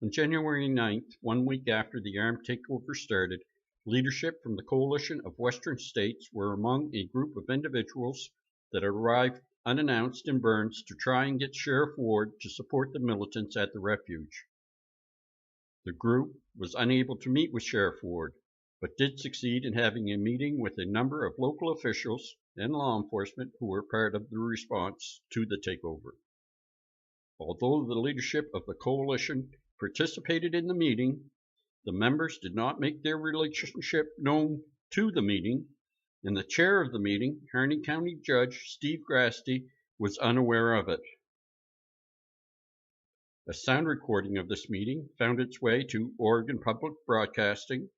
On January 9th, 1 week after the armed takeover started, leadership from the Coalition of Western States were among a group of individuals that arrived unannounced in Burns to try and get Sheriff Ward to support the militants at the Refuge. The group was unable to meet with Sheriff Ward, but did succeed in having a meeting with a number of local officials and law enforcement who were part of the response to the takeover. Although the leadership of the coalition participated in the meeting, the members did not make their relationship known to the meeting, and the chair of the meeting, Harney County Judge Steve Grasty, was unaware of it. A sound recording of this meeting found its way to Oregon Public Broadcasting,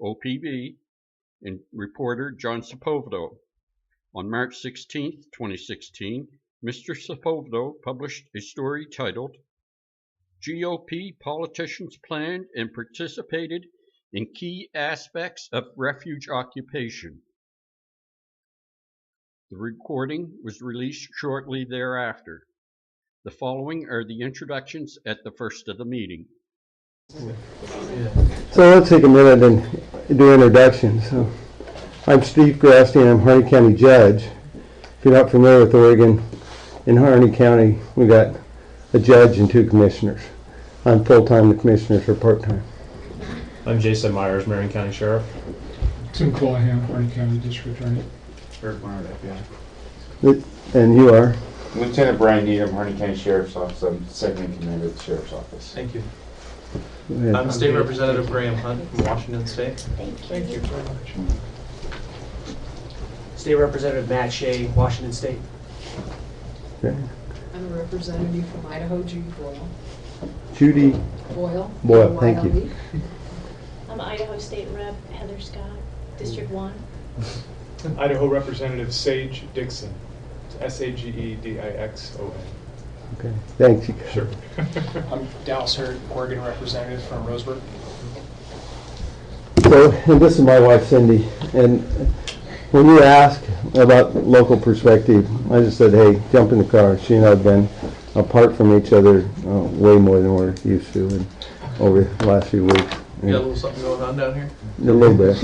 OPB, and reporter John Sepulveda. On March 16, 2016, Mr. Sepulveda published a story titled, GOP Politicians Planned and Participated in Key Aspects of Refuge Occupation. The recording was released shortly thereafter. The following are the introductions at the first of the meeting. So let's take a minute and do introductions. So, I'm Steve Grasty and I'm Harney County Judge. If you're not familiar with Oregon, in Harney County we got a judge and 2 commissioners. I'm full-time, the commissioners are part-time. I'm Jason Myers, Marion County Sheriff. Tim Callahan, Harney County District Attorney. Eric Leonard, FBI. And you are? Lieutenant Brian Needham, Harney County Sheriff's Office. I'm second in command of the Sheriff's Office. Thank you. Go ahead. I'm State Representative Graham Hunt from Washington State. Thank you very much. State Representative Matt Shea, Washington State. Okay. I'm a representative from Idaho, Judy Boyle. Judy Boyle, thank you. I'm Idaho State Rep. Heather Scott, District 1. Idaho Representative Sage Dixon. Sagedixon. Okay, thank you. Sure. I'm Dallas Hurd, Oregon representative from Roseburg. So, and this is my wife Cindy, and when you ask about local perspective, I just said, hey, jump in the car. She and I have been apart from each other way more than we're used to and over the last few weeks. You got a little something going on down here? A little bit.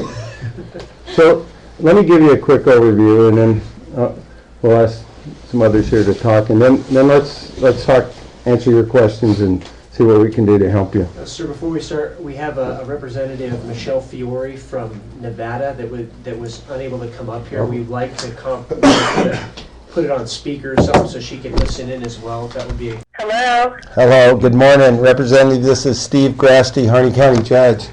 So let me give you a quick overview, and then we'll ask some others here to talk, and then let's talk, answer your questions, and see what we can do to help you. Sir, before we start, we have a representative, Michelle Fiore from Nevada, that was unable to come up here. We'd like to put it on speaker or something so she can listen in as well. That would be. Hello. Hello. Good morning, Representative. This is Steve Grasty, Harney County Judge.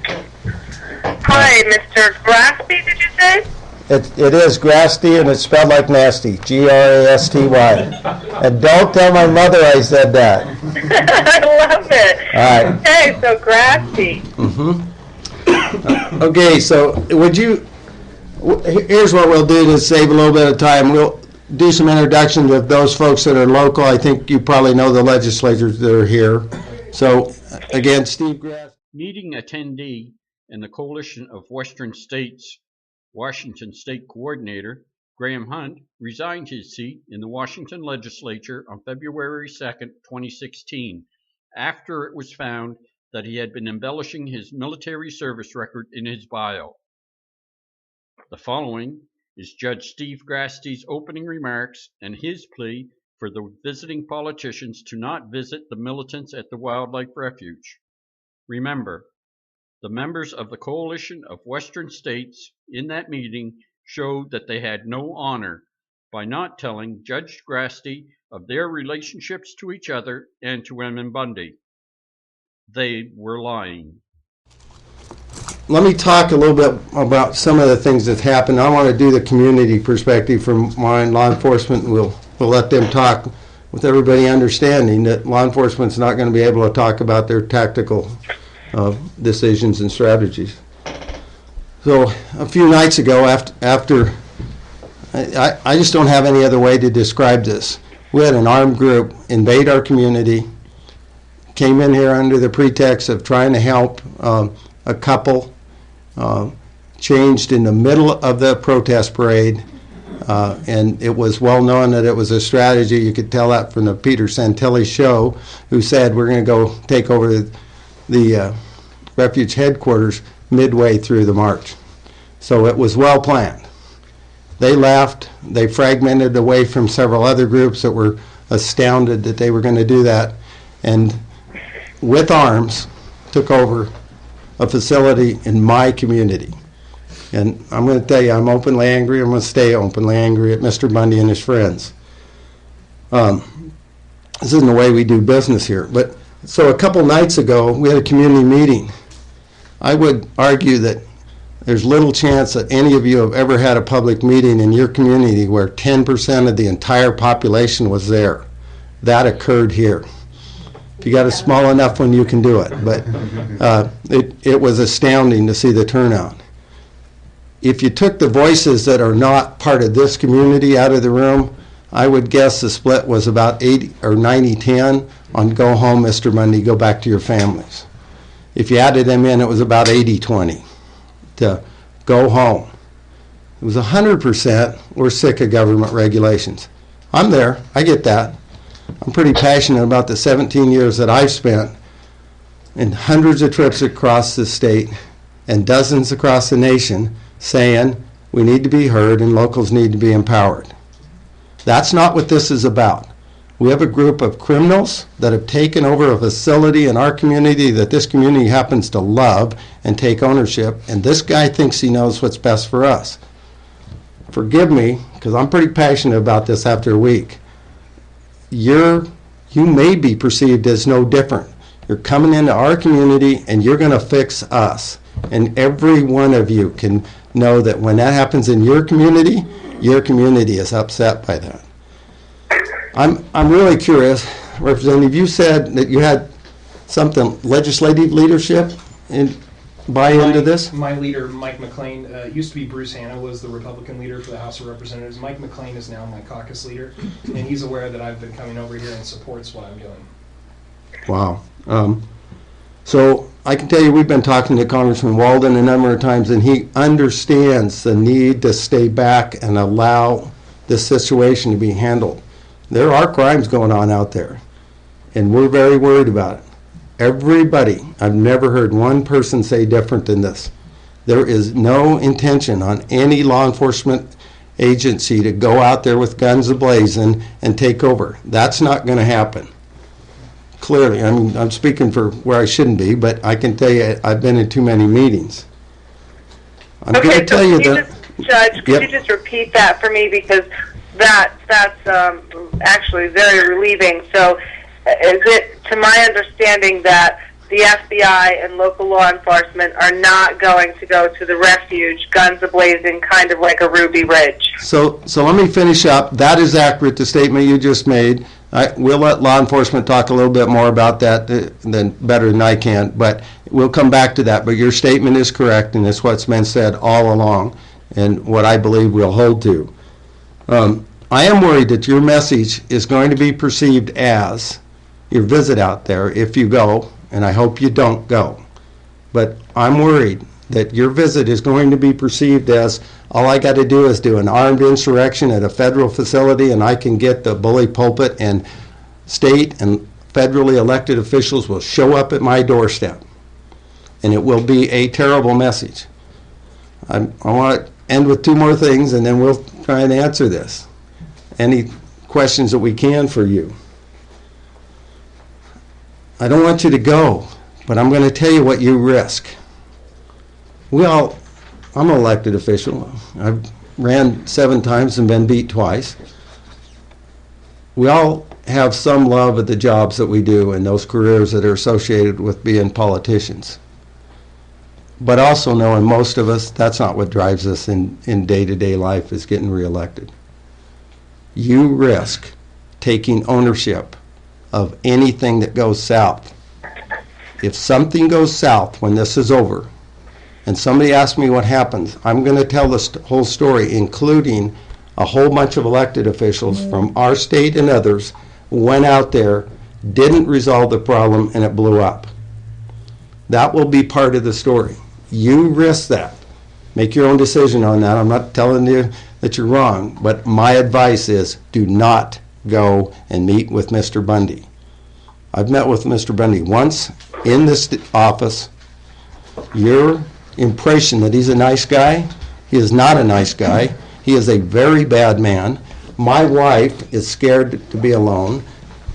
Hi, Mr. Grasty, did you say? It is Grasty, and it's spelled like nasty, Grasty. And don't tell my mother I said that. I love it. All right. Okay, so Grasty. Mm-hmm. Okay, so here's what we'll do to save a little bit of time. We'll do some introductions of those folks that are local. I think you probably know the legislators that are here. So, again, Steve Grasty. Meeting attendee and the Coalition of Western States Washington State Coordinator, Graham Hunt, resigned his seat in the Washington Legislature on February 2nd, 2016, after it was found that he had been embellishing his military service record in his bio. The following is Judge Steve Grasty's opening remarks and his plea for the visiting politicians to not visit the militants at the Wildlife Refuge. Remember, the members of the Coalition of Western States in that meeting showed that they had no honor by not telling Judge Grasty of their relationships to each other and to Emmett Bundy. They were lying. Let me talk a little bit about some of the things that happened. I want to do the community perspective from law enforcement. We'll let them talk with everybody understanding that law enforcement's not going to be able to talk about their tactical decisions and strategies. So a few nights ago, after I just don't have any other way to describe this. We had an armed group invade our community, came in here under the pretext of trying to help a couple, changed in the middle of the protest parade, and it was well known that it was a strategy. You could tell that from the Peter Santilli show, who said, we're going to go take over the Refuge headquarters midway through the march. So it was well planned. They left, they fragmented away from several other groups that were astounded that they were going to do that, and with arms took over a facility in my community. And I'm going to tell you, I'm openly angry. I'm going to stay openly angry at Mr. Bundy and his friends. This isn't the way we do business here. But so a couple nights ago, we had a community meeting. I would argue that there's little chance that any of you have ever had a public meeting in your community where 10% of the entire population was there. That occurred here. If you got a small enough one, you can do it. But it was astounding to see the turnout. If you took the voices that are not part of this community out of the room, I would guess the split was about 80 or 90-10 on go home, Mr. Bundy, go back to your families. If you added them in, it was about 80-20 to go home. It was 100% we're sick of government regulations. I'm there. I get that. I'm pretty passionate about the 17 years that I've spent in hundreds of trips across the state and dozens across the nation saying we need to be heard and locals need to be empowered. That's not what this is about. We have a group of criminals that have taken over a facility in our community that this community happens to love and take ownership, and this guy thinks he knows what's best for us. Forgive me, because I'm pretty passionate about this after a week. You may be perceived as no different. You're coming into our community and you're going to fix us. And every one of you can know that when that happens in your community is upset by that. I'm really curious, Representative, you said that you had something, legislative leadership buy into this? My leader, Mike McLean, used to be Bruce Hanna, was the Republican leader for the House of Representatives. Mike McLean is now my caucus leader, and he's aware that I've been coming over here and supports what I'm doing. Wow. So I can tell you we've been talking to Congressman Walden a number of times, and he understands the need to stay back and allow this situation to be handled. There are crimes going on out there, and we're very worried about it. Everybody, I've never heard one person say different than this. There is no intention on any law enforcement agency to go out there with guns ablazing and take over. That's not going to happen. Clearly, I'm speaking for where I shouldn't be, but I can tell you I've been in too many meetings. I'm going to tell you that. Judge, could you just repeat that for me, because that's actually very relieving. So is it, to my understanding, that the FBI and local law enforcement are not going to go to the refuge, guns ablazing, kind of like a Ruby Ridge? So let me finish up. That is accurate, the statement you just made. We'll let law enforcement talk a little bit more about that better than I can, but we'll come back to that. But your statement is correct, and it's what's been said all along, and what I believe we'll hold to. I am worried that your message is going to be perceived as your visit out there if you go, and I hope you don't go. But I'm worried that your visit is going to be perceived as all I got to do is do an armed insurrection at a federal facility and I can get the bully pulpit, and state and federally elected officials will show up at my doorstep. And it will be a terrible message. I want to end with two more things and then we'll try and answer this. Any questions that we can for you. I don't want you to go, but I'm going to tell you what you risk. I'm an elected official. I've ran 7 times and been beat twice. We all have some love of the jobs that we do and those careers that are associated with being politicians. But also knowing most of us, that's not what drives us in day-to-day life, is getting reelected. You risk taking ownership of anything that goes south. If something goes south when this is over, and somebody asks me what happens, I'm going to tell the whole story, including a whole bunch of elected officials from our state and others went out there, didn't resolve the problem, and it blew up. That will be part of the story. You risk that. Make your own decision on that. I'm not telling you that you're wrong, but my advice is do not go and meet with Mr. Bundy. I've met with Mr. Bundy once in this office. Your impression that he's a nice guy, he is not a nice guy. He is a very bad man. My wife is scared to be alone.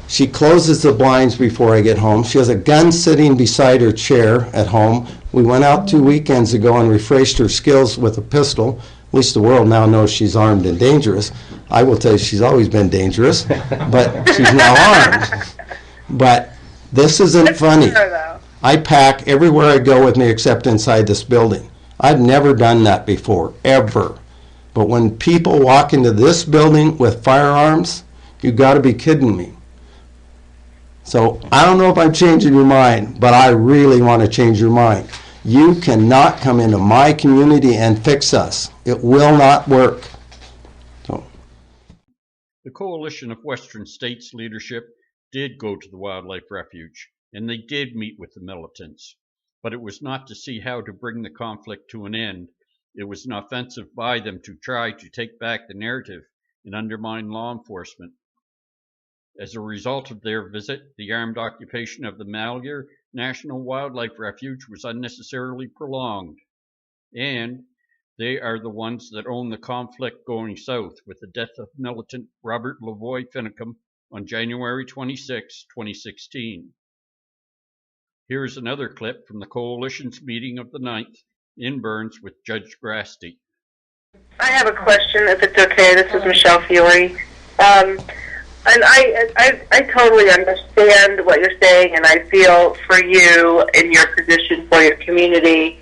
She closes the blinds before I get home. She has a gun sitting beside her chair at home. We went out 2 weekends ago and refreshed her skills with a pistol. At least the world now knows she's armed and dangerous. I will tell you she's always been dangerous, but she's now armed. But this isn't funny. I pack everywhere I go with me except inside this building. I've never done that before, ever. But when people walk into this building with firearms, you've got to be kidding me. So I don't know if I'm changing your mind, but I really want to change your mind. You cannot come into my community and fix us. It will not work. So. The Coalition of Western States leadership did go to the wildlife refuge, and they did meet with the militants. But it was not to see how to bring the conflict to an end. It was an offensive by them to try to take back the narrative and undermine law enforcement. As a result of their visit, the armed occupation of the Malheur National Wildlife Refuge was unnecessarily prolonged. And they are the ones that own the conflict going south, with the death of militant Robert Lavoie Finicum on January 26, 2016. Here is another clip from the Coalition's meeting of the 9th in Burns with Judge Grasty. I have a question, if it's okay. This is Michelle Fiore. And I totally understand what you're saying, and I feel for you in your position for your community.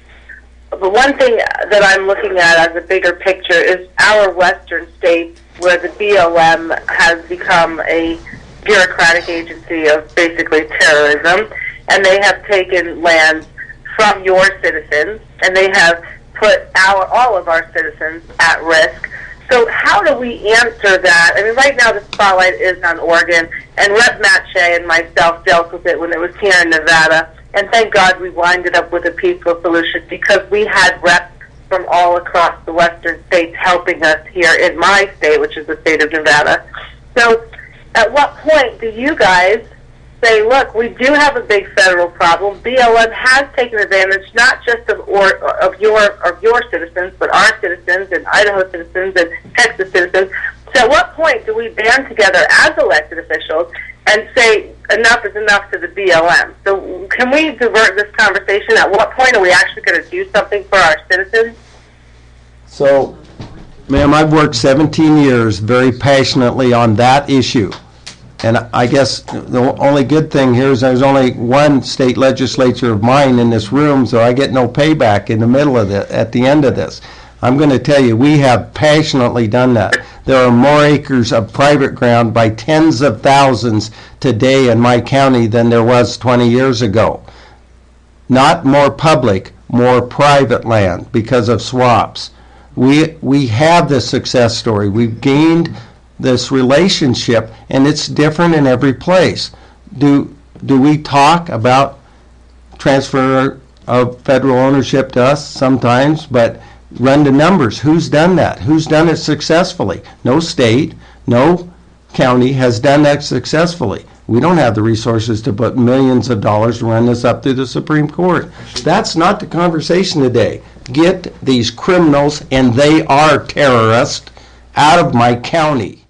But one thing that I'm looking at as a bigger picture is our western states, where the BLM has become a bureaucratic agency of basically terrorism, and they have taken lands from your citizens, and they have put all of our citizens at risk. So how do we answer that? I mean, right now the spotlight is on Oregon, and Rep. Matt Shea and myself dealt with it when it was here in Nevada, and thank God we winded up with a peaceful solution because we had reps from all across the western states helping us here in my state, which is the state of Nevada. So at what point do you guys say, look, we do have a big federal problem. BLM has taken advantage not just of your citizens, but our citizens and Idaho citizens and Texas citizens. So at what point do we band together as elected officials and say enough is enough to the BLM? So can we divert this conversation? At what point are we actually going to do something for our citizens? So, ma'am, I've worked 17 years very passionately on that issue. And I guess the only good thing here is there's only one state legislature of mine in this room, so I get no payback in the middle of it, at the end of this. I'm going to tell you, we have passionately done that. There are more acres of private ground by tens of thousands today in my county than there was 20 years ago. Not more public, more private land because of swaps. We have this success story. We've gained this relationship, and it's different in every place. Do we talk about transfer of federal ownership to us sometimes, but run the numbers? Who's done that? Who's done it successfully? No state, no county has done that successfully. We don't have the resources to put millions of dollars to run this up through the Supreme Court. That's not the conversation today. Get these criminals, and they are terrorists, out of my county.